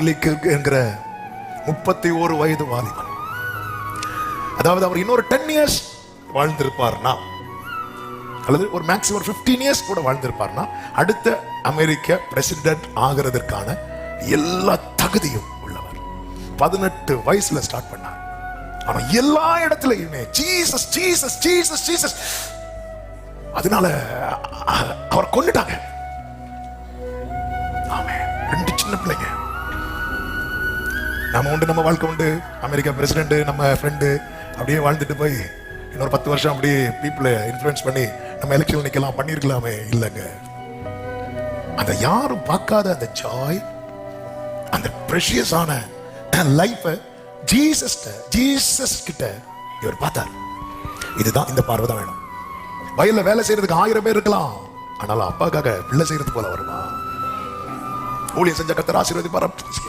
மார்லிக் என்கிற 31 வயது வாலிபன். அதாவது அவர் இன்னொரு 10 இயர்ஸ் வாழ்ந்திருப்பார்னா, அல்லது ஒரு மேக்ஸிமம் 15 இயர்ஸ் கூட வாழ்ந்திருப்பார்னா, அடுத்த அமெரிக்க பிரசிடென்ட் ஆகிறதுக்கான எல்லா தகுதியும் உள்ளவர். 18 வயசுல ஸ்டார்ட் பண்ணார். ஆனா எல்லா இடத்துலயுமே ஜீசஸ் ஜீசஸ் ஜீசஸ் ஜீசஸ். அதனால அவர் கொன்னுட்டாங்க. ஆமென். 2 சின்ன பிள்ளைங்க. நம்ம உண்டு, நம்ம வாழ்க்கை உண்டு, அமெரிக்கா பிரசிடென்ட் நம்ம ஃப்ரெண்டு, அப்படியே வாழ்ந்துட்டு போய் இன்னொரு 10 வருஷம் அப்படியே பீப்புளை இன்ஃப்ளூயன்ஸ் பண்ணி நம்ம எலெக்ஷன் நிக்கலாம், பண்ணிருக்கலாமே. இல்லைங்க, அந்த யாரும் பார்க்காத அந்த ஜாய், அந்த ப்ரெஷியஸான லைஃபை ஜீசஸ் கிட்ட இவர் பார்த்தார். இதுதான், இந்த பார்வை தான் வேணும். வயல்ல வேலை செய்யறதுக்கு 1000 பேர் இருக்கலாம், ஆனாலும் அப்பாக்காக பிள்ளை செய்யறது போல வருமா? ஊழியம் செஞ்ச கர்த்தர் ஆசீர்வதிப்பார்.